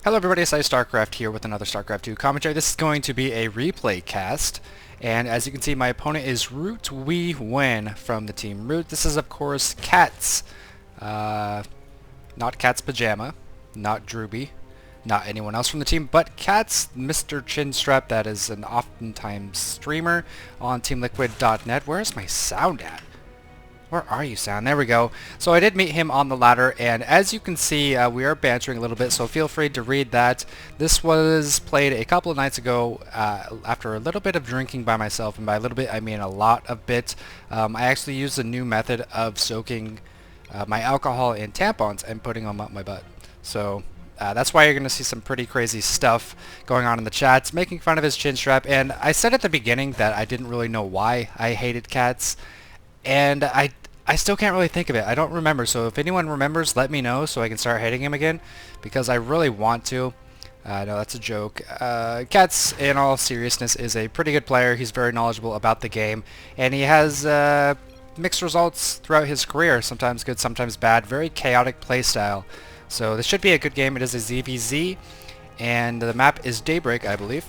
Hello everybody, PsyStarcraft here with another StarCraft 2 commentary. This is going to be a replay cast, and as you can see my opponent is Root. We win from the team Root. This is of course Catz, not Cat's Pajama, not Drewby, not anyone else from the team, but Catz, Mr. Chinstrap, that is an oftentimes streamer on TeamLiquid.net. Where's my sound at? Where are you, sound? There we go. So I did meet him on the ladder, and as you can see, we are bantering a little bit, so feel free to read that. This was played a couple of nights ago after a little bit of drinking by myself, and by a little bit I mean a lot of bit. I actually used a new method of soaking my alcohol in tampons and putting them up my butt. So that's why you're going to see some pretty crazy stuff going on in the chats, making fun of his chin strap. And I said at the beginning that I didn't really know why I hated Catz, and I still can't really think of it. I don't remember, so if anyone remembers, let me know so I can start hating him again, because I really want to. No, that's a joke. Catz, in all seriousness, is a pretty good player. He's very knowledgeable about the game, and he has mixed results throughout his career, sometimes good, sometimes bad. Very chaotic playstyle. So this should be a good game. It is a ZvZ, and the map is Daybreak, I believe.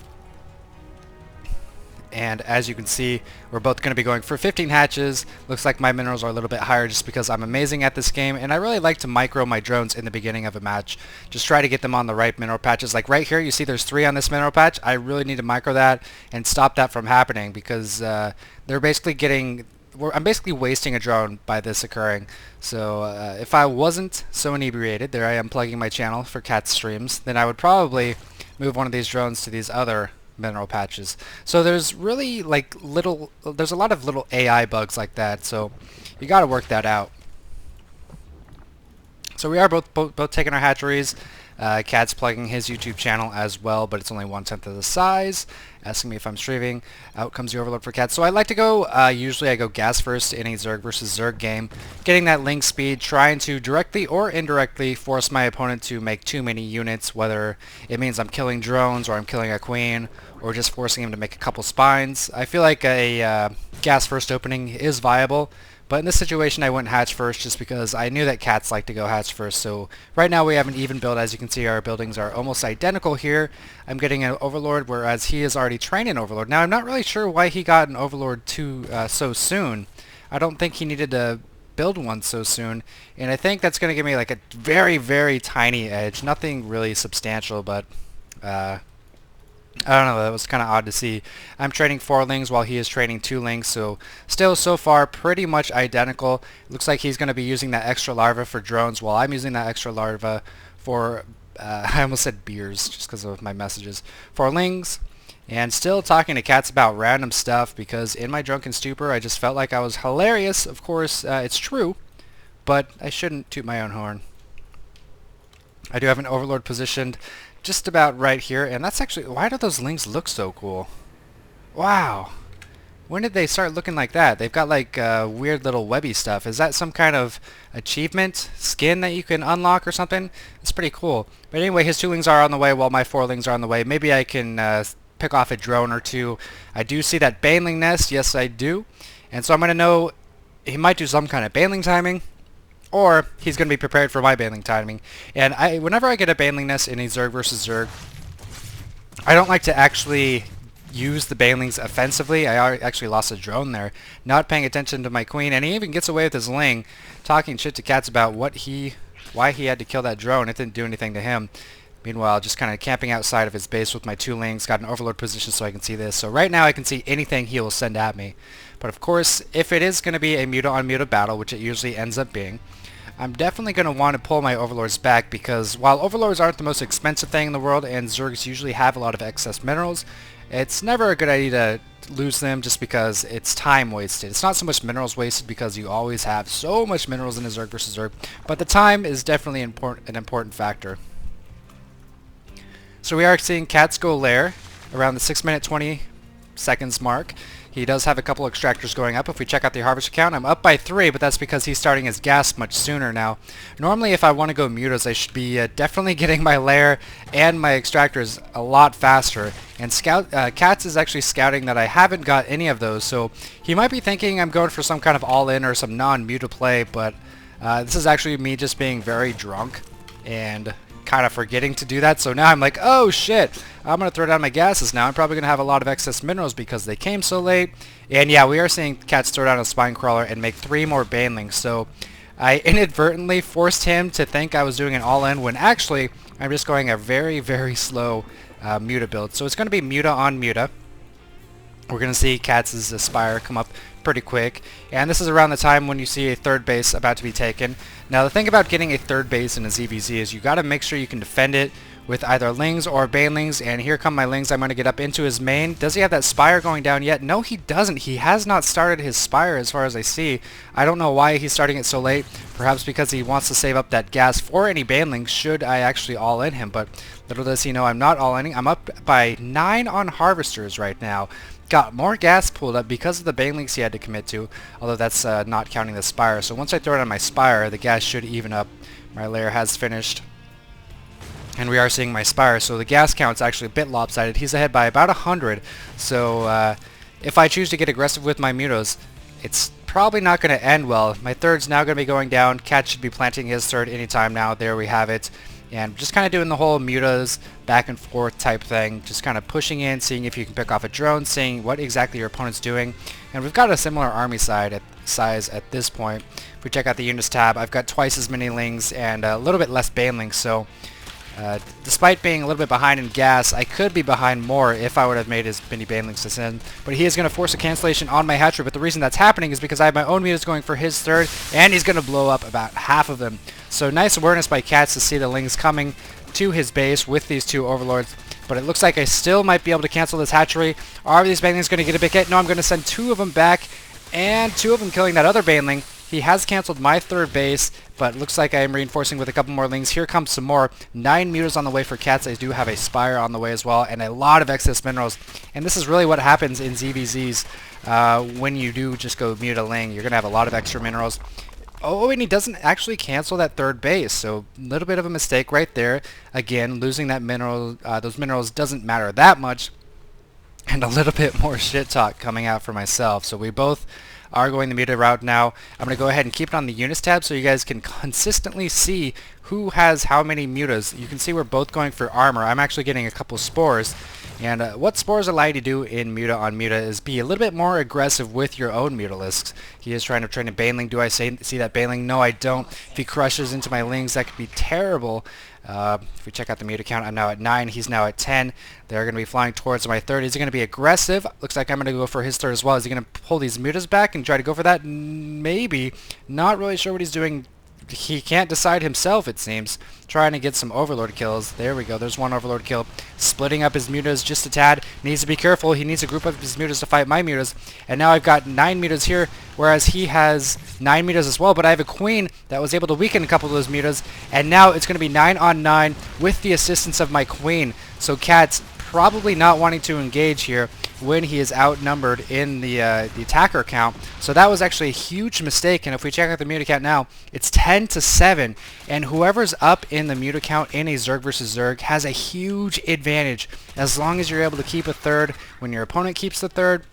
And as you can see, we're both going to be going for 15 hatches. Looks like my minerals are a little bit higher just because I'm amazing at this game, and I really like to micro my drones in the beginning of a match. Just try to get them on the right mineral patches. Like right here, you see there's 3 on this mineral patch. I really need to micro that and stop that from happening, because they're basically getting... I'm basically wasting a drone by this occurring. So if I wasn't so inebriated, there I am plugging my channel for Catz streams, then I would probably move one of these drones to these other mineral patches. So there's really there's a lot of little AI bugs like that, so you got to work that out. So we are both taking our hatcheries. Catz plugging his YouTube channel as well, but it's only 1/10 of the size. Asking me if I'm streaming. Out comes the overload for Catz. So I like to go, usually I go gas first in a Zerg versus Zerg game, getting that link speed, trying to directly or indirectly force my opponent to make too many units, whether it means I'm killing drones or I'm killing a queen, or just forcing him to make a couple spines. I feel like a gas first opening is viable, but in this situation I went hatch first just because I knew that Catz like to go hatch first. So right now we have an even build. As you can see, our buildings are almost identical here. I'm getting an Overlord, whereas he is already trained in Overlord. Now I'm not really sure why he got an Overlord so soon. I don't think he needed to build one so soon, and I think that's going to give me like a very, very tiny edge. Nothing really substantial, but I don't know, that was kind of odd to see. I'm training 4 lings while he is training 2 lings, so still so far pretty much identical. Looks like he's going to be using that extra larva for drones while I'm using that extra larva for, I almost said beers just because of my messages, for lings. And still talking to Catz about random stuff, because in my drunken stupor I just felt like I was hilarious. Of course, it's true, but I shouldn't toot my own horn. I do have an Overlord positioned just about right here, and that's actually... Why do those lings look so cool? Wow. When did they start looking like that? They've got like weird little webby stuff. Is that some kind of achievement skin that you can unlock or something? It's pretty cool. But anyway, his 2 lings are on the way while my 4 lings are on the way. Maybe I can pick off a drone or 2. I do see that Baneling nest. Yes, I do. And so I'm going to know he might do some kind of Baneling timing, or he's going to be prepared for my Baneling timing. And whenever I get a Baneling nest in a Zerg versus Zerg, I don't like to actually use the Banelings offensively. I actually lost a drone there, not paying attention to my queen, and he even gets away with his ling, talking shit to Catz about why he had to kill that drone. It didn't do anything to him. Meanwhile, just kind of camping outside of his base with my 2 lings, got an Overlord position so I can see this. So right now I can see anything he will send at me. But of course, if it is going to be a muta-on-muta battle, which it usually ends up being, I'm definitely going to want to pull my Overlords back, because while Overlords aren't the most expensive thing in the world, and Zergs usually have a lot of excess minerals, it's never a good idea to lose them just because it's time wasted. It's not so much minerals wasted, because you always have so much minerals in a Zerg versus Zerg, but the time is definitely an important factor. So we are seeing Catz go lair around the 6-minute 20 seconds mark. He does have a couple extractors going up. If we check out the harvest count, I'm up by 3, but that's because he's starting his gas much sooner now. Normally, if I want to go mutas, I should be definitely getting my lair and my extractors a lot faster. And Catz is actually scouting that I haven't got any of those, so he might be thinking I'm going for some kind of all-in or some non-muta play, but this is actually me just being very drunk and kind of forgetting to do that. So now I'm like, oh shit, I'm going to throw down my gases now. I'm probably going to have a lot of excess minerals because they came so late. And yeah, we are seeing Catz throw down a spine crawler and make 3 more banelings. So I inadvertently forced him to think I was doing an all-in when actually I'm just going a very, very slow Muta build. So it's going to be Muta on Muta. We're going to see Catz's Aspire come up pretty quick, and this is around the time when you see a third base about to be taken. Now the thing about getting a third base in a ZvZ is you got to make sure you can defend it with either lings or banelings, and here come my lings. I'm going to get up into his main. Does he have that spire going down yet? No, he doesn't. He has not started his spire as far as I see. I don't know why he's starting it so late. Perhaps because he wants to save up that gas for any banelings should I actually all-in him, but little does he know I'm not all-inning. I'm up by 9 on harvesters right now. Got more gas pulled up because of the banelings he had to commit to, although that's not counting the spire. So once I throw it on my spire, the gas should even up. My layer has finished, and we are seeing my spire, so the gas count's actually a bit lopsided. He's ahead by about 100, so if I choose to get aggressive with my mutos, it's probably not going to end well. My third's now going to be going down. Catz should be planting his third anytime now. There we have it. And just kind of doing the whole mutas back and forth type thing, just kind of pushing in, seeing if you can pick off a drone, seeing what exactly your opponent's doing. And we've got a similar army size at this point. If we check out the units tab, I've got twice as many lings and a little bit less banelings, so despite being a little bit behind in gas, I could be behind more if I would have made his mini banelings to send. But he is going to force a cancellation on my hatchery, but the reason that's happening is because I have my own mutas going for his third, and he's going to blow up about half of them. So nice awareness by Catz to see the lings coming to his base with these 2 overlords. But it looks like I still might be able to cancel this hatchery. Are these banelings going to get a big hit? No, I'm going to send 2 of them back, and 2 of them killing that other baneling. He has canceled my third base, but looks like I am reinforcing with a couple more lings. Here comes some more. 9 mutas on the way for Catz. I do have a spire on the way as well, and a lot of excess minerals. And this is really what happens in ZvZs when you do just go muta ling. You're going to have a lot of extra minerals. Oh, and he doesn't actually cancel that third base, so a little bit of a mistake right there. Again, losing that mineral, those minerals doesn't matter that much. And a little bit more shit talk coming out for myself. So we both are going the muta route now. I'm going to go ahead and keep it on the units tab so you guys can consistently see who has how many mutas. You can see we're both going for armor. I'm actually getting a couple spores. And what spores allow you to do in muta on muta is be a little bit more aggressive with your own mutalisks. He is trying to train a baneling. Do I see that baneling? No, I don't. If he crushes into my lings, that could be terrible. If we check out the muta count, I'm now at 9. He's now at 10. They're going to be flying towards my third. Is he going to be aggressive? Looks like I'm going to go for his third as well. Is he going to pull these mutas back and try to go for that? Maybe. Not really sure what he's doing. He can't decide himself, it seems. Trying to get some overlord kills. There we go. There's one overlord kill. Splitting up his mutas just a tad. Needs to be careful. He needs to group up his mutas to fight my mutas. And now I've got 9 mutas here, whereas he has 9 mutas as well. But I have a queen that was able to weaken a couple of those mutas. And now it's going to be 9 on 9 with the assistance of my queen. So Catz probably not wanting to engage here when he is outnumbered in the attacker count. So that was actually a huge mistake, and if we check out the muta count now, it's 10-7, and whoever's up in the muta count in a Zerg versus Zerg has a huge advantage as long as you're able to keep a third when your opponent keeps the third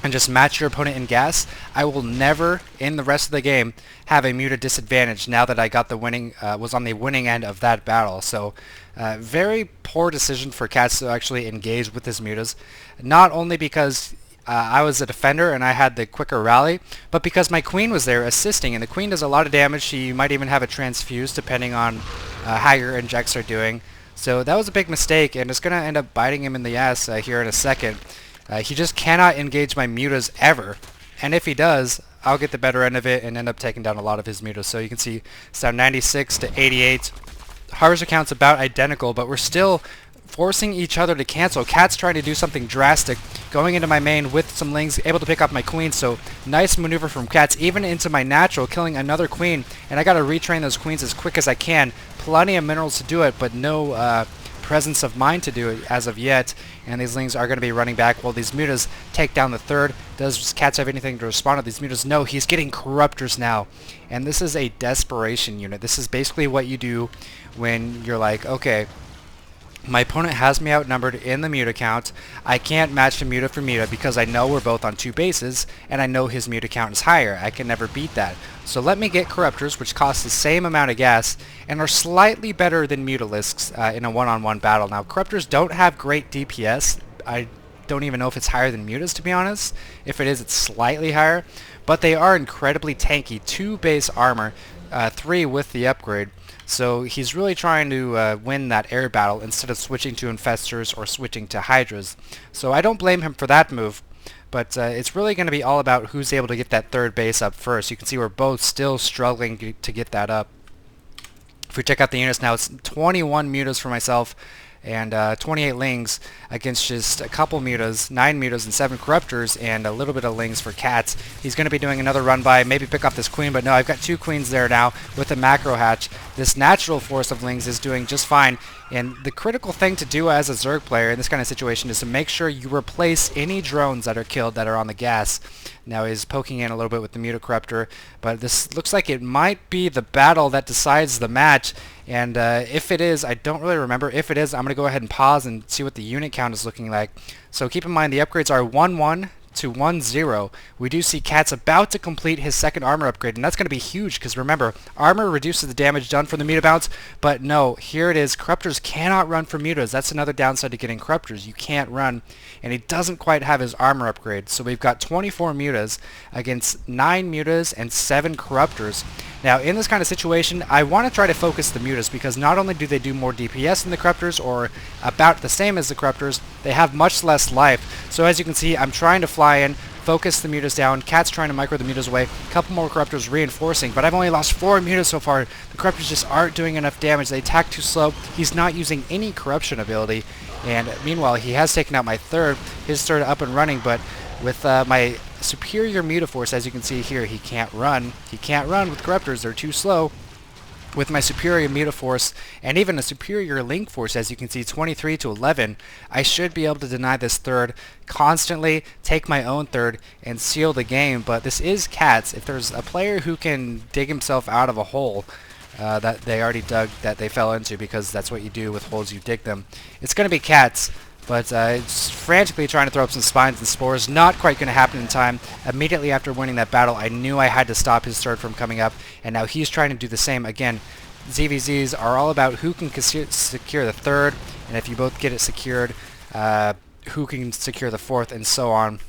and just match your opponent in gas. I will never in the rest of the game have a muta disadvantage now that I got the winning was on the winning end of that battle. So very poor decision for Catz to actually engage with his mutas, not only because I was a defender and I had the quicker rally, but because my queen was there assisting, and the queen does a lot of damage. She might even have a transfuse depending on how your injects are doing. So that was a big mistake, and it's going to end up biting him in the ass here in a second. He just cannot engage my mutas ever, and if he does, I'll get the better end of it and end up taking down a lot of his mutas. So you can see it's down 96 to 88. Harvester count's about identical, but we're still forcing each other to cancel. Catz trying to do something drastic, going into my main with some lings, able to pick up my queen, so nice maneuver from Catz, even into my natural, killing another queen, and I gotta retrain those queens as quick as I can. Plenty of minerals to do it, but no presence of mind to do it as of yet, and these lings are going to be running back while these mutas take down the third. Does Catz have anything to respond to these mutas? No, he's getting corruptors now, and this is a desperation unit. This is basically what you do when you're like, okay, My opponent has me outnumbered in the muta count. I can't match him muta for muta because I know we're both on 2 bases, and I know his muta count is higher. I can never beat that. So let me get Corruptors, which cost the same amount of gas, and are slightly better than Mutalisks in a one-on-one battle. Now, Corruptors don't have great DPS. I don't even know if it's higher than Mutas, to be honest. If it is, it's slightly higher. But they are incredibly tanky. 2 base armor, 3 with the upgrade. So he's really trying to win that air battle instead of switching to Infestors or switching to Hydras. So I don't blame him for that move, but it's really going to be all about who's able to get that 3rd base up first. You can see we're both still struggling to get that up. If we check out the units now, it's 21 mutas for myself and 28 lings against just a couple mutas, 9 mutas and 7 corruptors, and a little bit of lings for cats. He's going to be doing another run by, maybe pick up this queen, but no, I've got 2 queens there now with the macro hatch. This natural force of lings is doing just fine, and the critical thing to do as a Zerg player in this kind of situation is to make sure you replace any drones that are killed that are on the gas. Now he's poking in a little bit with the Muta Corruptor, but this looks like it might be the battle that decides the match. And if it is, I don't really remember. If it is, I'm going to go ahead and pause and see what the unit count is looking like. So keep in mind the upgrades are 1-1 to 1-0. We do see Cat's about to complete his 2nd armor upgrade, and that's going to be huge because remember, armor reduces the damage done from the muta bounce, but no, here it is. Corruptors cannot run for mutas. That's another downside to getting Corruptors. You can't run, and he doesn't quite have his armor upgrade. So we've got 24 mutas against 9 mutas and 7 Corruptors. Now, in this kind of situation, I want to try to focus the mutas because not only do they do more DPS than the Corruptors, or about the same as the Corruptors, they have much less life. So as you can see, I'm trying to fly in, focus the mutas down. Cat's trying to micro the mutas away. A couple more Corruptors reinforcing, but I've only lost 4 mutas so far. The Corruptors just aren't doing enough damage. They attack too slow. He's not using any corruption ability, and meanwhile, he has taken out my his third up and running, but with my superior muta force, as you can see here, he can't run. He can't run with Corruptors. They're too slow. With my superior muta force and even a superior link force, as you can see, 23 to 11, I should be able to deny this 3rd constantly, take my own 3rd, and seal the game. But this is Cats. If there's a player who can dig himself out of a hole that they already dug, that they fell into, because that's what you do with holes, you dig them, it's going to be Cats. But it's frantically trying to throw up some spines and spores. Not quite going to happen in time. Immediately after winning that battle, I knew I had to stop his 3rd from coming up, and now he's trying to do the same. Again, ZvZs are all about who can secure the 3rd, and if you both get it secured, who can secure the 4th, and so on.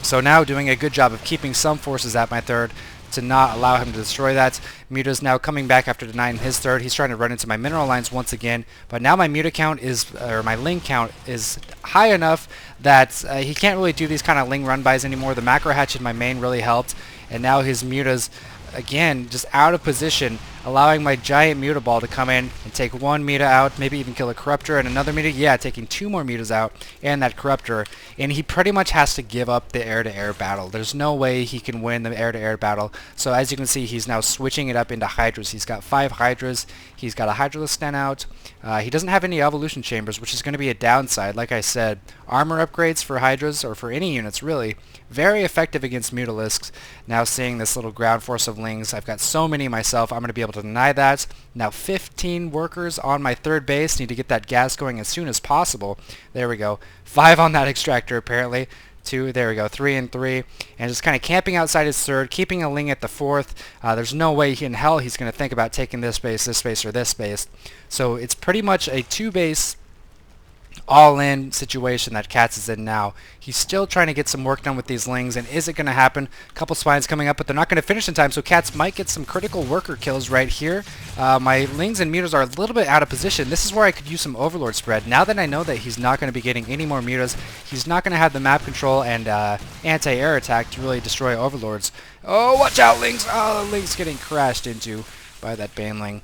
So now doing a good job of keeping some forces at my 3rd to not allow him to destroy that. Muta's now coming back after denying his 3rd. He's trying to run into my mineral lines once again, but now my muta count is, or my ling count is high enough that he can't really do these kind of ling run-bys anymore. The macro hatch in my main really helped, and now his mutas, again, just out of position, allowing my giant muta ball to come in and take 1 muta out, maybe even kill a Corruptor and another muta. Yeah, taking 2 more mutas out and that Corruptor. And he pretty much has to give up the air-to-air battle. There's no way he can win the air-to-air battle. So as you can see, he's now switching it up into Hydras. He's got 5 Hydras. He's got a Hydralisk stand out. He doesn't have any evolution chambers, which is going to be a downside. Like I said, armor upgrades for Hydras, or for any units really, very effective against Mutalisks. Now seeing this little ground force of lings, I've got so many myself, I'm going to be able to deny that. Now 15 workers on my 3rd base. Need to get that gas going as soon as possible. There we go. 5 on that extractor apparently. 2, there we go, 3 and 3, and just kind of camping outside his 3rd, keeping a ling at the 4th. There's no way in hell he's going to think about taking this base, or this base. So it's pretty much a 2-base all-in situation that Cats is in now. He's still trying to get some work done with these lings, and is it going to happen? A couple spines coming up, but they're not going to finish in time, so Cats might get some critical worker kills right here. My lings and mutas are a little bit out of position. This is where I could use some overlord spread. Now that I know that he's not going to be getting any more mutas, he's not going to have the map control and anti-air attack to really destroy overlords. Oh, watch out, lings! Oh, the lings getting crashed into by that baneling.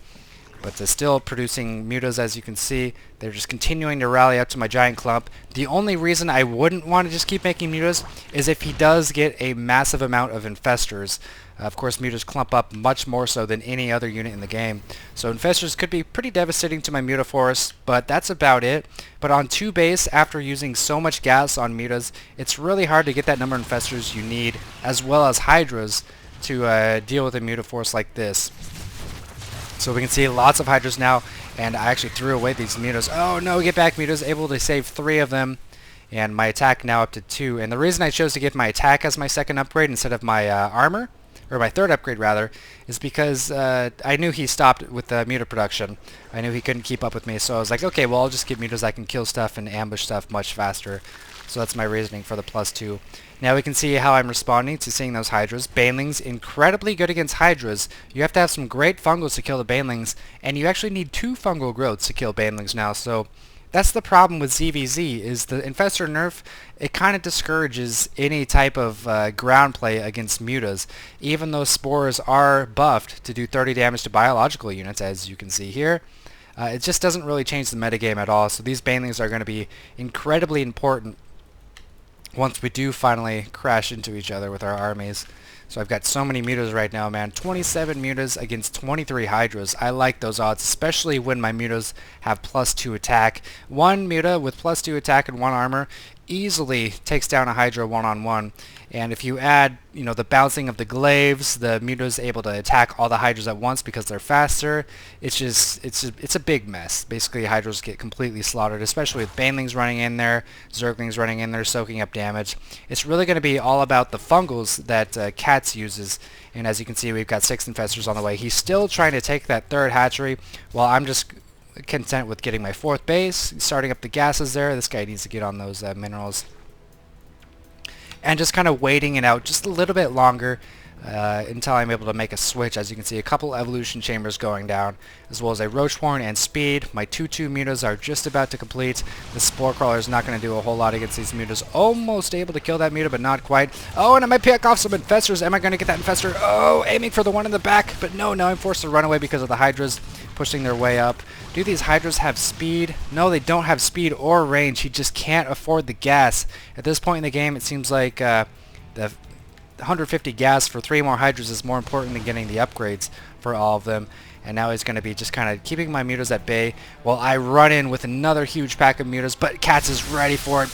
But they're still producing mutas, as you can see. They're just continuing to rally up to my giant clump. The only reason I wouldn't want to just keep making mutas is if he does get a massive amount of infestors. Of course, mutas clump up much more so than any other unit in the game. So infestors could be pretty devastating to my muta force, but that's about it. But on 2 base, after using so much gas on mutas, it's really hard to get that number of infestors you need, as well as hydras, to deal with a muta force like this. So we can see lots of Hydras now, and I actually threw away these mutas. Oh no, get back mutas, able to save 3 of them, and my attack now up to 2. And the reason I chose to give my attack as my second upgrade instead of my armor, or my third upgrade rather, is because I knew he stopped with the muta production. I knew he couldn't keep up with me, so I was like, okay, well I'll just get mutas. I can kill stuff and ambush stuff much faster. So that's my reasoning for the +2. Now we can see how I'm responding to seeing those Hydras. Banelings, incredibly good against Hydras. You have to have some great fungals to kill the Banelings, and you actually need 2 fungal growths to kill Banelings now. So that's the problem with ZvZ, is the Infestor nerf, it kind of discourages any type of ground play against mutas, even though spores are buffed to do 30 damage to biological units, as you can see here. It just doesn't really change the metagame at all, so these Banelings are going to be incredibly important once we do finally crash into each other with our armies. So I've got so many mutas right now, man. 27 mutas against 23 Hydras. I like those odds, especially when my mutas have +2 attack. One muta with +2 attack and 1 armor easily takes down a Hydra one-on-one. And if you add, you know, the bouncing of the glaives, the muta's able to attack all the Hydras at once because they're faster. It's a big mess. Basically, Hydras get completely slaughtered, especially with Banelings running in there, Zerglings running in there, soaking up damage. It's really going to be all about the fungals that HotS uses. And as you can see, we've got 6 Infestors on the way. He's still trying to take that 3rd hatchery, while I'm just content with getting my 4th base, starting up the gases there. This guy needs to get on those minerals. And just kind of waiting it out just a little bit longer until I'm able to make a switch. As you can see, a couple evolution chambers going down, as well as a roach horn and speed. My 2/2 mutas are just about to complete. The spore crawler is not going to do a whole lot against these mutas. Almost able to kill that muta, but not quite. Oh, and I might pick off some infestors. Am I going to get that infestor? Oh, aiming for the one in the back, but no, now I'm forced to run away because of the Hydras pushing their way up. Do these Hydras have speed? No, they don't have speed or range. He just can't afford the gas. At this point in the game, it seems like the 150 gas for 3 more Hydras is more important than getting the upgrades for all of them. And now he's going to be just kind of keeping my mutas at bay while I run in with another huge pack of mutas, but HotS is ready for it.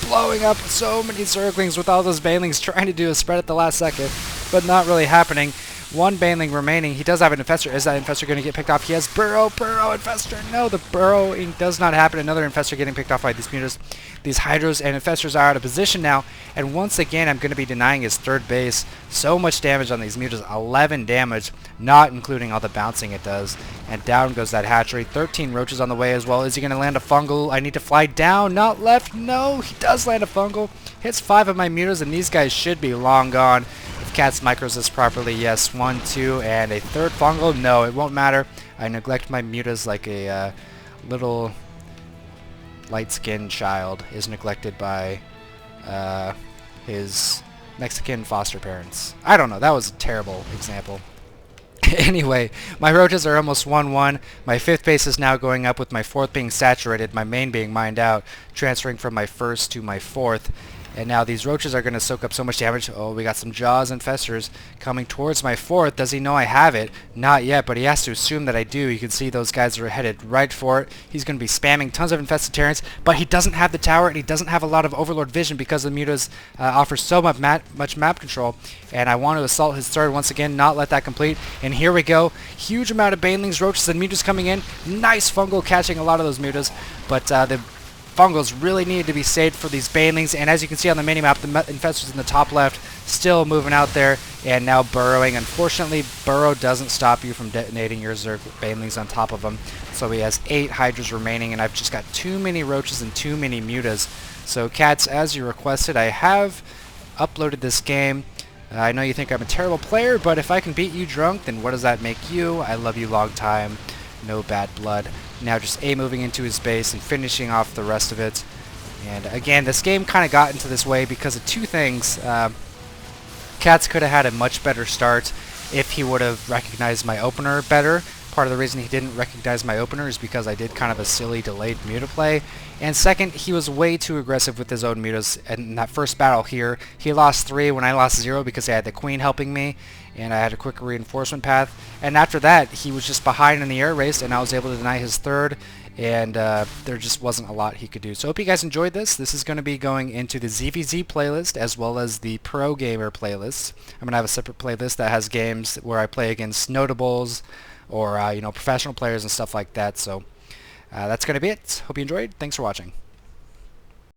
Blowing up so many Zerglings with all those Banelings trying to do a spread at the last second, but not really happening. 1 Baneling remaining. He does have an Infestor. Is that Infestor going to get picked off? He has Burrow, Infestor. No, the burrowing does not happen. Another Infestor getting picked off by these mutas. These Hydras and Infestors are out of position now, and once again I'm going to be denying his 3rd base. So much damage on these mutas. 11 damage, not including all the bouncing it does. And down goes that hatchery. 13 roaches on the way as well. Is he going to land a fungal? I need to fly down, not left. No, he does land a fungal. Hits 5 of my mutas, and these guys should be long gone. If HotS micros this properly, yes. 1, 2, and a 3rd fungal. No, it won't matter. I neglect my mutas like a little light-skinned child is neglected by his Mexican foster parents. I don't know. That was a terrible example. Anyway, my roaches are almost 1-1. My 5th base is now going up with my 4th being saturated, my main being mined out, transferring from my 1st to my 4th. And now these roaches are going to soak up so much damage. Oh, we got some jaws infestors coming towards my 4th. Does he know I have it? Not yet, but he has to assume that I do. You can see those guys are headed right for it. He's going to be spamming tons of infested Terrans, but he doesn't have the tower, and he doesn't have a lot of Overlord vision because the mutas offer so much map control. And I want to assault his 3rd once again, not let that complete. And here we go. Huge amount of Banelings, roaches, and mutas coming in. Nice fungal catching a lot of those mutas, but the fungals really needed to be saved for these Banelings, and as you can see on the minimap, the infestors in the top left still moving out there and now burrowing. Unfortunately, burrow doesn't stop you from detonating your Zerg Banelings on top of them, so he has 8 Hydras remaining, and I've just got too many roaches and too many mutas. So HotS, as you requested, I have uploaded this game. I know you think I'm a terrible player, but if I can beat you drunk, then what does that make you? I love you long time. No bad blood. Now just A moving into his base and finishing off the rest of it. And again, this game kind of got into this way because of 2 things. HotS could have had a much better start if he would have recognized my opener better. Part of the reason he didn't recognize my opener is because I did kind of a silly delayed muta play. And second, he was way too aggressive with his own mutas. In that first battle here, he lost 3 when I lost 0 because I had the queen helping me, and I had a quicker reinforcement path. And after that, he was just behind in the air race, and I was able to deny his 3rd, and there just wasn't a lot he could do. So I hope you guys enjoyed this. This is going to be going into the ZvZ playlist as well as the Pro Gamer playlist. I'm going to have a separate playlist that has games where I play against notables, or you know, professional players and stuff like that. So that's going to be it. Hope you enjoyed. Thanks for watching.